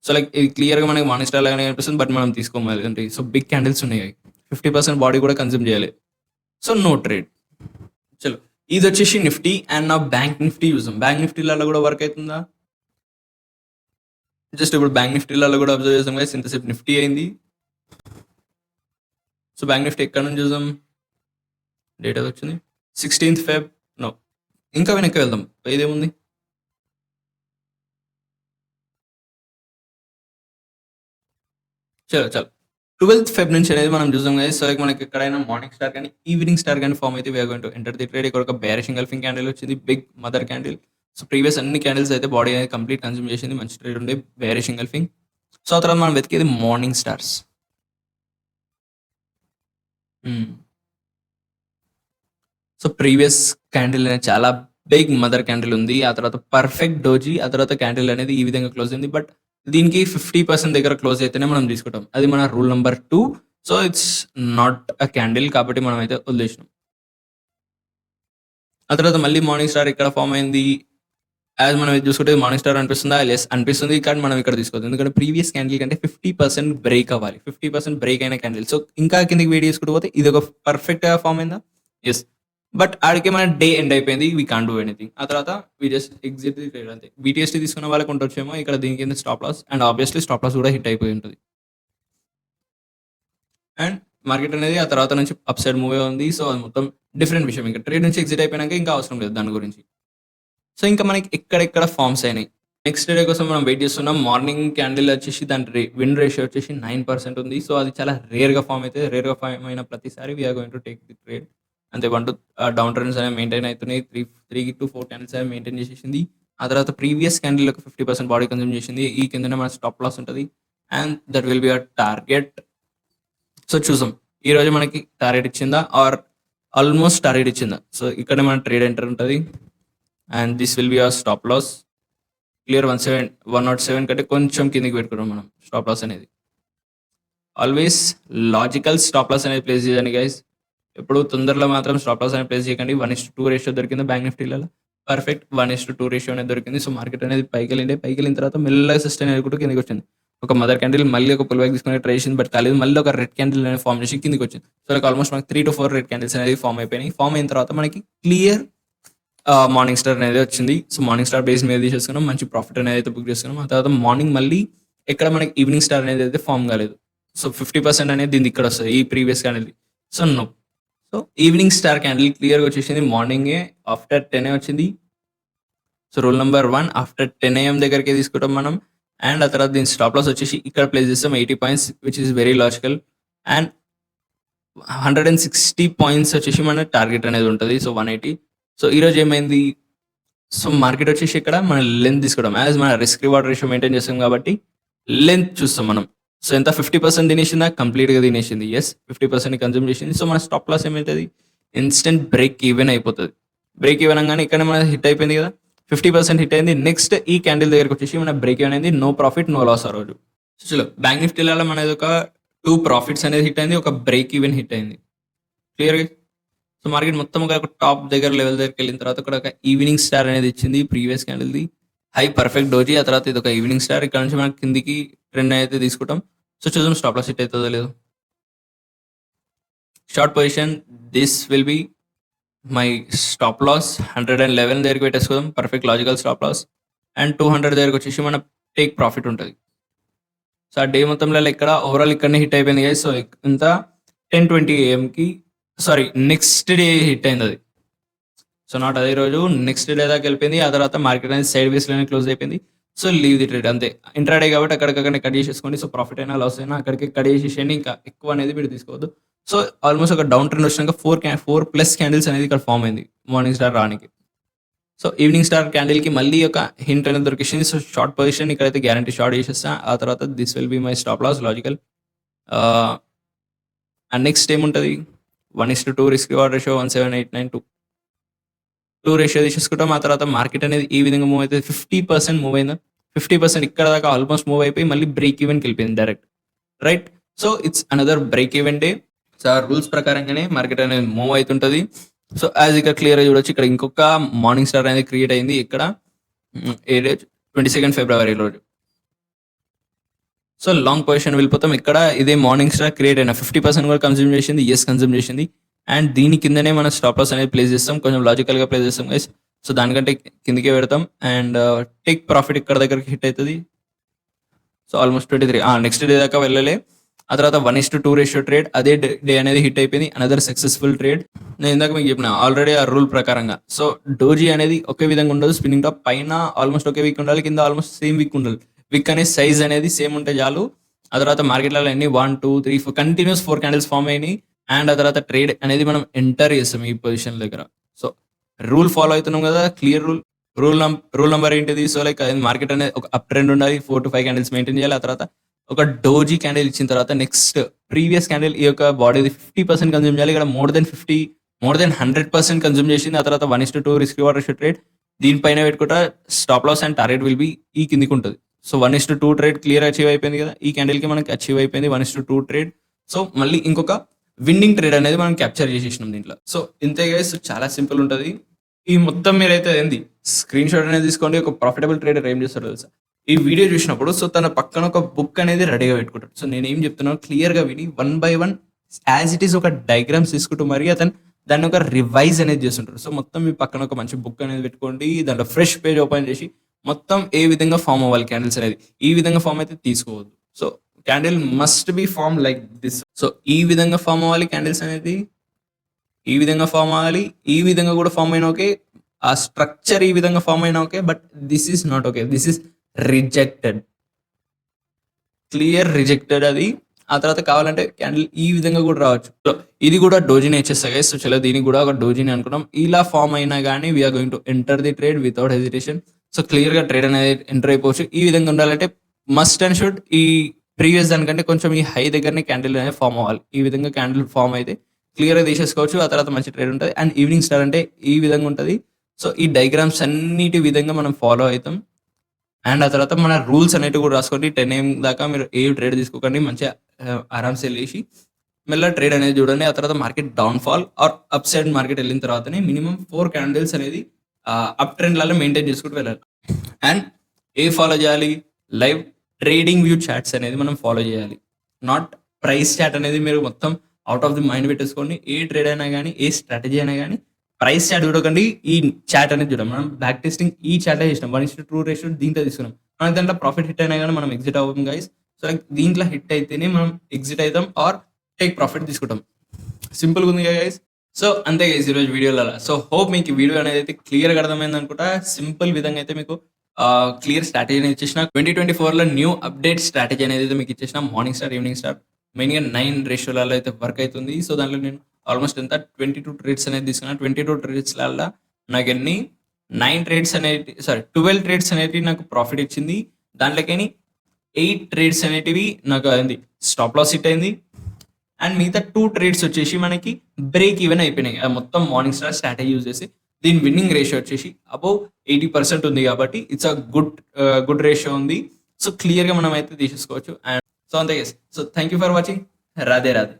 సో లైక్ ఇది క్లియర్గా మనకి మార్నింగ్ స్టార్ లాగానే కనిపిస్తుంది, బట్ మనం తీసుకోవాలి అంటే. సో బిగ్ క్యాండిల్స్ ఉన్నాయి, 50% బాడీ కూడా కన్జ్యూమ్ చేయాలి. So no trade. చలో ఇది వచ్చేసి నిఫ్టీ. అండ్ నా బ్యాంక్ నిఫ్టీ చూసాం. బ్యాంక్ నిఫ్టీలలో కూడా వర్క్ అవుతుందా, జస్ట్ ఇప్పుడు బ్యాంక్ నిఫ్టీలలో కూడా అబ్జర్వ్ చేసాం కదా, ఇంతసేపు నిఫ్టీ అయింది. సో బ్యాంక్ నిఫ్టీ ఎక్కడ నుంచి చూసాం, డేటా వచ్చింది 16th Feb. నో ఇంకా వెనక్కి వెళ్దాం, ఇదేముంది, చలో 12th Feb నుంచి అనేది మనం చూసాం కదా. సో మనకి ఎక్కడైనా మార్నింగ్ స్టార్ కానీ ఈవినింగ్ స్టార్ కానీ ఫామ్ అయితే we're going to enter the trade. ఇక్కడ ఒక బేరిష్ ఎంగల్ఫింగ్ క్యాండిల్ వచ్చింది, big mother candle. So previous అన్ని క్యాండిల్స్ అయితే బాడీ అనేది కంప్లీట్ కన్జ్యూమ్ చేసింది, మంచి ట్రేడ్ ఉండే బేరిష్ ఎంగల్ఫింగ్. సో ఆ తర్వాత మనం వెతికేది morning stars. So previous candle అనేది చాలా బిగ్ మదర్ క్యాండిల్ ఉంది. ఆ తర్వాత పర్ఫెక్ట్ డోజీ. ఆ తర్వాత క్యాండిల్ అనేది ఈ విధంగా క్లోజ్ అయింది. బట్ దీనికి 50% దగ్గర క్లోజ్ అయితేనే మనం తీసుకుంటాం, అది మన rule number 2. So it's not a candle కాబట్టి మనం అయితే వదిలేసినాం. ఆ తర్వాత మళ్ళీ మార్నింగ్ స్టార్ ఇక్కడ ఫామ్ అయింది. యాజ్ మనం ఇది చూసుకుంటే మార్నింగ్ స్టార్ అనిపిస్తుందా, లెస్ అనిపిస్తుంది, కానీ మనం ఇక్కడ తీసుకోవద్దు. ఎందుకంటే ప్రీవియస్ క్యాండిల్ కంటే 50% బ్రేక్ అవ్వాలి. 50% బ్రేక్ అయిన క్యాండిల్. సో ఇంకా కిందకి వేడి చేసుకుంటూ పోతే ఇది ఒక పర్ఫెక్ట్ ఫామ్ అయిందా, ఎస్. బట్ ఆడికి మన డే ఎండ్ అయిపోయింది, వీ కాంట్ డూ ఎనీథింగ్. ఆ తర్వాత we just exit the trade అంతే. BTST తీసుకున్న వాళ్ళకి ఉండొచ్చేమో ఇక్కడ దీని కింద stop loss. And obviously stop loss కూడా హిట్ అయిపోయి ఉంటుంది. అండ్ మార్కెట్ అనేది ఆ తర్వాత నుంచి అప్ సైడ్ మూవ్ ఉంది. సో అది మొత్తం డిఫరెంట్ విషయం. ఇంకా ట్రేడ్ నుంచి ఎగ్జిట్ అయిపోయినాక ఇంకా అవసరం లేదు దాని గురించి. సో ఇంకా మనకి ఎక్కడెక్కడ ఫామ్స్ అయినాయి. నెక్స్ట్ డే కోసం మనం వెయిట్ చేస్తున్నాం. మార్నింగ్ క్యాండిల్ వచ్చేసి దాని విన్ రేషియో వచ్చేసి 9% ఉంది. సో అది చాలా రేర్గా ఫామ్ అయితే, రేర్గా ఫామ్ అయిన ప్రతిసారి we're going to take the trade. అంతే 1-2 డౌన్ ట్రెండ్స్ అనేవి మెయింటైన్ అవుతున్నాయి. 3-4 క్యాండిల్స్ అనేవి మెయింటైన్ చేసేసింది. ఆ తర్వాత ప్రీవియస్ క్యాండిల్ ఒక 50% బాడీ కన్జ్యూమ్ చేసింది. ఈ కిందనే మన స్టాప్ లాస్ ఉంటుంది. And that will be a target. So చూసాం ఈరోజు మనకి టార్గెట్ ఇచ్చిందా ఆర్ ఆల్మోస్ట్ టార్గెట్ ఇచ్చిందా. సో ఇక్కడే మన ట్రేడ్ ఎంటర్ ఉంటుంది. And this will be our stop loss. Clear 107 కంటే కొంచెం కిందికి పెట్టుకున్నాం మనం స్టాప్ లాస్ అనేది. ఆల్వేస్ లాజికల్ స్టాప్ లాస్ అనేది ప్లేస్ చేయండి గైస్. ఎప్పుడు తొందరలో మాత్రం స్టాప్ లాస్ అనేది ప్లేస్ చేయకండి. 1:2 రేషియో దొరికింది బ్యాంక్ నిఫ్టీలలో. పర్ఫెక్ట్ 1:2 రేషియో అనేది దొరికింది. సో మార్కెట్ అనేది పైకెళ్ళిన తర్వాత మెల్లగా సస్టైన్ అయ్యుకుంటూ కిందకొచ్చింది. ఒక మదర్ క్యాండిల్ మళ్ళీ ఒక పుల్ బ్యాక్ తీసుకొని ట్రై చేసింది. బట్ కాలేదు. మళ్ళీ ఒక రెడ్ క్యాండిల్ అనేది ఫార్మ్ చేసి కిందకొచ్చింది. సో లైక్ ఆల్మోస్ట్ మనకి 3-4 రెడ్ క్యాండిల్స్ అనేది ఫార్మ్ అయిపోయినాయి. ఫార్మ్ అయిన తర్వాత మనకి క్లియర్ మార్నింగ్ స్టార్ అనేది వచ్చింది. సో మార్నింగ్ స్టార్ బేస్ మీద తీసేసుకున్నాం. మంచి ప్రాఫిట్ అనేది అయితే బుక్ చేసుకున్నాం. ఆ తర్వాత మార్నింగ్ మళ్ళీ ఎక్కడ మనకి ఈవినింగ్ స్టార్ అనేది అయితే ఫార్మ్ కాలేదు. సో 50% అనేది దీనికి ఇక్కడ వస్తుంది ఈ previous candle. So no. So evening star candle క్లియర్గా వచ్చేసింది. మార్నింగే ఆఫ్టర్ 10 వచ్చింది. So rule number 1 after 10 AM దగ్గరికి తీసుకుంటాం మనం. అండ్ ఆ తర్వాత దీని స్టాప్ లాస్ వచ్చేసి ఇక్కడ ప్లేస్ చేస్తాం 80 points which is very logical. And 160 points వచ్చేసి మన టార్గెట్ అనేది ఉంటుంది. సో 180. సో ఈరోజు ఏమైంది? సో మార్కెట్ వచ్చేసి ఇక్కడ మన లెంత్ తీసుకోవడం యాజ్ మన రిస్క్ రివార్డ్ రేషియో మెయింటైన్ చేస్తాం కాబట్టి లెంత్ చూస్తాం మనం. సో ఎంత 50% తినేసిందా? కంప్లీట్గా తినేసింది. ఎస్ 50% కన్జ్యూమ్ చేసింది. సో మన స్టాప్ లాస్ ఏమవుతుంది? ఇన్స్టెంట్ బ్రేక్ ఈవెన్ అయిపోతుంది. బ్రేక్ ఈవెన్ అనగానే ఇక్కడ మన హిట్ అయిపోయింది కదా, 50% హిట్ అయింది. నెక్స్ట్ ఈ క్యాండిల్ దగ్గరకు వచ్చేసి మన బ్రేక్ ఈవెన్ అయింది. నో ప్రాఫిట్ నో లాస్ ఆ రోజు. సో చలో బ్యాంక్ నిఫ్టీలలో మనది ఒక 2 ప్రాఫిట్స్ అనేది హిట్ అయింది, ఒక బ్రేక్ ఈవెన్ హిట్ అయింది. క్లియర్గా. సో మార్కెట్ మొత్తం ఒక టాప్ దగ్గర లెవెల్ దగ్గరికి వెళ్ళిన తర్వాత ఇక్కడ ఒక ఈవినింగ్ స్టార్ అనేది ఇచ్చింది ప్రీవియస్ క్యాండిల్ది. High perfect doji. ఆ తర్వాత ఇది ఒక ఈవినింగ్ స్టార్. ఇక్కడ నుంచి మనం కిందికి ట్రెండ్ అయితే తీసుకుంటాం. సో చూద్దాం స్టాప్ లాస్ హిట్ అవుతుందో లేదు. Short position this will be my stop loss 111 దగ్గరికి పెట్టేసుకోదాం. Perfect logical stop loss. And 200 దగ్గరకు వచ్చేసి మన టేక్ ప్రాఫిట్ ఉంటుంది. సో ఆ డే మొత్తంలో ఇక్కడ ఓవరాల్ ఇక్కడనే హిట్ అయిపోయింది కదా. సో ఇంత 10:20 AM sorry next day hit అయింది అది. సో నాట్ అదే రోజు నెక్స్ట్ డే దాకా వెళ్ళిపోయింది. ఆ తర్వాత మార్కెట్ అనేది సైడ్ వేస్లోనే క్లోజ్ అయిపోయింది. సో లీవ్ ది ట్రేడ్ అంతే. ఇంట్రాడే కాబట్టి అక్కడికక్కడ కట్ చేసేసుకోండి. సో ప్రాఫిట్ అయినా లాస్ అయినా అక్కడికి కట్ చేసేసేయండి. ఇంకా ఎక్కువ అనేది మీరు తీసుకోవద్దు. సో ఆల్మోస్ట్ ఒక డౌన్ ట్రెండ్ వచ్చినాక 4+ క్యాండిల్స్ అనేది ఇక్కడ ఫామ్ అయింది మార్నింగ్ స్టార్ రానికి. సో ఈవినింగ్ స్టార్ క్యాండిల్కి మళ్ళీ ఒక హింట్ అనేది దొరికింది. సో షార్ట్ పొజిషన్ ఇక్కడైతే గ్యారంటీ షార్ట్ చేసేస్తా. ఆ తర్వాత this will be my stop loss logical. And next ఏముంటుంది? 1:2 రిస్క్ రివార్డ్ రేషియో 17892 రేషియో తీసేసుకుంటాం. ఆ తర్వాత మార్కెట్ అనేది ఈ విధంగా మూవ్ అయితే 50% మూవ్ అయిందా? 50% ఇక్కడ దాకా ఆల్మోస్ట్ మూవ్ అయిపోయి మళ్ళీ బ్రేక్ ఈవెన్కి వెళ్ళిపోయింది direct. Right. So it's another break even day. So ఆ రూల్స్ ప్రకారంగానే మార్కెట్ అనేది మూవ్ అవుతుంటుంది. సో యాజ్ ఇక్కడ క్లియర్గా చూడొచ్చు. ఇక్కడ ఇంకొక మార్నింగ్ స్టార్ అనేది క్రియేట్ అయింది. ఇక్కడ ఏ రోజు? 22 ఫిబ్రవరి రోజు. సో లాంగ్ పొజిషన్ వెళ్ళిపోతాం. ఇక్కడ ఇదే మార్నింగ్ స్టార్ క్రియేట్ అయిన 50% కూడా కన్జ్యూమ్ చేసింది. ఎస్ కన్జ్యూమ్ చేసింది. అండ్ దీని కిందనే మనం స్టాప్ లాస్ అనేది ప్లేస్ చేస్తాం. కొంచెం లాజికల్గా ప్లేస్ చేస్తాం గైస్. సో దానికంటే కిందకే పెడతాం. అండ్ టేక్ ప్రాఫిట్ ఇక్కడ దగ్గరికి హిట్ అవుతుంది. సో ఆల్మోస్ట్ 23 నెక్స్ట్ డే దాకా వెళ్ళలే. ఆ తర్వాత 1:2 రేషియో ట్రేడ్ అదే డే అనేది హిట్ అయిపోయింది. Another successful trade. నేను ఇందాక మీకు చెప్పిన ఆల్రెడీ ఆ రూల్ ప్రకారంగా. సో డోజీ అనేది ఒకే విధంగా ఉండదు. స్పిన్నింగ్ టాప్ పైన ఆల్మోస్ట్ ఒకే వీక్ ఉండాలి, కింద ఆల్మోస్ట్ సేమ్ వీక్ ఉండాలి. విక్ అనే సైజ్ అనేది సేమ్ ఉంటే చాలు. ఆ తర్వాత మార్కెట్లలో అన్ని 1, 2, 3, 4 కంటిన్యూస్ 4 క్యాండిల్స్ ఫామ్ అయినాయి. అండ్ ఆ తర్వాత ట్రేడ్ అనేది మనం ఎంటర్ చేస్తాం ఈ పొజిషన్ దగ్గర. సో రూల్ ఫాలో అవుతున్నాం కదా, క్లియర్ రూల్. రూల్ నెంబర్ ఏంటిది? సో లైక్ మార్కెట్ అనేది ఒక అప్ ట్రెండ్ ఉండాలి, 4 to 5 క్యాండిల్స్ మెయింటైన్ చేయాలి. ఆ తర్వాత ఒక డోజీ క్యాండిల్ ఇచ్చిన తర్వాత నెక్స్ట్ ప్రీవియస్ క్యాండిల్ ఈ యొక్క బాడీది 50% కన్జ్యూమ్ చేయాలి. ఇక్కడ మోర్ దెన్ 100% కన్జ్యూమ్ చేసింది. ఆ తర్వాత 1:2 రిస్క్ రివార్డ్ రేషియో ట్రేడ్ దీనిపైన పెట్టుకుంటా stop loss and target will be ఈ కిందికి ఉంటుంది. సో 1:2 ట్రేడ్ క్లియర్ అచీవ్ అయిపోయింది కదా. ఈ క్యాండిల్కి మనకి అచీవ్ అయిపోయింది 1:2 ట్రేడ్. సో మళ్ళీ ఇంకొక విన్నింగ్ ట్రేడ్ అనేది మనం క్యాప్చర్ చేసేసినాం దీంట్లో. సో ఇంతే గైస్, చాలా సింపుల్ ఉంటుంది. ఈ మొత్తం మీరైతే ఏంది స్క్రీన్ షాట్ అనేది తీసుకోండి. ఒక ప్రాఫిటబుల్ ట్రేడర్ ఏం చేస్తారో తెలుసా? ఈ వీడియో చూసినప్పుడు సో తన పక్కన ఒక బుక్ అనేది రెడీగా పెట్టుకుంటాడు. సో నేను ఏం చెప్తున్నాను క్లియర్గా విని 1 by 1 యాజ్ ఇట్ ఈస్ ఒక డయాగ్రామ్స్ తీసుకుంటూ మరి అతను దాన్ని ఒక రివైజ్ అనేది చేస్తుంటారు. సో మొత్తం మీ పక్కన ఒక మంచి బుక్ అనేది పెట్టుకోండి. దాంట్లో ఫ్రెష్ పేజ్ ఓపెన్ చేసి మొత్తం ఏ విధంగా ఫామ్ అవ్వాలి క్యాండిల్స్ అనేది, ఈ విధంగా ఫామ్ అయితే తీసుకోవద్దు. So candle must be form like this. So ఈ విధంగా ఫామ్ అవ్వాలి క్యాండిల్స్ అనేది, ఈ విధంగా ఫామ్ అవ్వాలి. ఈ విధంగా కూడా ఫామ్ అయినా ఓకే, ఆ స్ట్రక్చర్ ఈ విధంగా ఫామ్ అయినా okay, but this is not okay. This is rejected, clear rejected అది. ఆ తర్వాత కావాలంటే క్యాండిల్ ఈ విధంగా కూడా రావచ్చు. సో ఇది కూడా డోజీని వచ్చేస్తాయి. సో చలో దీనికి కూడా ఒక డోజీని అనుకున్నాం. ఇలా ఫామ్ అయినా కానీ we're going to enter the trade without hesitation. So clear గా ట్రేడ్ అనేది ఎంటర్ అయిపోవచ్చు. ఈ విధంగా ఉండాలంటే మస్ట్ అండ్ షుడ్ ఈ ప్రీవియస్ దానికంటే కొంచెం ఈ హై దగ్గరనే క్యాండిల్ అనేది ఫామ్ అవ్వాలి. ఈ విధంగా క్యాండిల్ ఫామ్ అయితే క్లియర్ గా తీసేసుకోవచ్చు. ఆ తర్వాత మంచి ట్రేడ్ ఉంటుంది. అండ్ ఈవినింగ్ స్టార్ అంటే ఈ విధంగా ఉంటుంది. సో ఈ డయాగ్రామ్స్ అన్నిటి విధంగా మనం ఫాలో అవుతాం. అండ్ ఆ తర్వాత మన రూల్స్ అనేవి కూడా రాసుకోండి. 10 AM దాకా మీరు ఏ ట్రేడ్ తీసుకోకండి, మంచిగా ఆరామ్సే లేచి మెల్ల ట్రేడ్ అనేది చూడండి. ఆ తర్వాత market down fall or up side market వెళ్ళిన తర్వాతనే మినిమం 4 క్యాండిల్స్ అనేది అప్ ట్రెండ్లలో మెయింటైన్ చేసుకుంటూ వెళ్ళాలి. అండ్ ఏ ఫాలో చేయాలి? లైవ్ ట్రేడింగ్ వ్యూ చాట్స్ అనేది మనం ఫాలో చేయాలి. నాట్ ప్రైస్ చాట్ అనేది మీరు మొత్తం అవుట్ ఆఫ్ ది మైండ్ పెట్టేసుకోండి. ఏ ట్రేడ్ అయినా గానీ, ఏ స్ట్రాటజీ అయినా గానీ ప్రైస్ చాట్ చూడకండి. ఈ చాట్ అనేది చూడండి. మనం బ్యాక్ టెస్టింగ్ ఈ చాటే చేసినాం. 1:2 రేషియో దీంట్లో తీసుకున్నాం. మనకి దాంట్లో ప్రాఫిట్ హిట్ అయినా గానీ మనం ఎగ్జిట్ అవ్వం గైస్. సో, లైక్ దీంట్లో హిట్ అయితేనే మనం ఎగ్జిట్ అయితాం ఆర్ టేక్ ప్రాఫిట్ తీసుకుంటాం. సింపుల్‌గా ఉంది కదా గైస్. సో, అంతే గైస్ ఈరోజు వీడియోలలో. సో, హోప్ మీకు ఈ వీడియో అనేది అయితే క్లియర్‌గా అర్థమైంది అనుకుంటా. సింపుల్ విధంగా అయితే మీకు క్లియర్ స్ట్రాటజీ అనేది ఇచ్చేసిన. 2024లో న్యూ అప్డేట్ స్ట్రాటజీ అనేది అయితే మీకు ఇచ్చేసిన. మార్నింగ్ స్టార్, ఈవినింగ్ స్టార్ మెయిన్‌గా 9 రేషియోలలో అయితే వర్క్ అవుతుంది. సో, దాంట్లో నేను ఆల్మోస్ట్ ఎంత 22 ట్రేడ్స్ అనేది తీసుకున్నాను. 22 ట్రేడ్స్‌లల్లా నాకెన్ని 9 ట్రేడ్స్ అనేటి 12 ట్రేడ్స్ అనేటివి నాకు ప్రాఫిట్ ఇచ్చింది. దాంట్లోకెని 8 ట్రేడ్స్ అనేటివి నాకు అయింది స్టాప్ లాస్ హిట్ అయింది. అండ్ మిగతా 2 ట్రేడ్స్ వచ్చేసి మనకి బ్రేక్ ఈవెన్ అయిపోయినాయి. మొత్తం మార్నింగ్ స్టార్ స్ట్రాటజీ యూజ్ చేసి దీని విన్నింగ్ రేషియో వచ్చేసి అబౌవ్ 80% ఉంది కాబట్టి ఇట్స్ అ గుడ్ రేషియో ఉంది. సో, క్లియర్‌గా మనం అయితే తీసేసుకోవచ్చు. అండ్ సో, అంతే guys. So, thank you for watching. Radhe Radhe.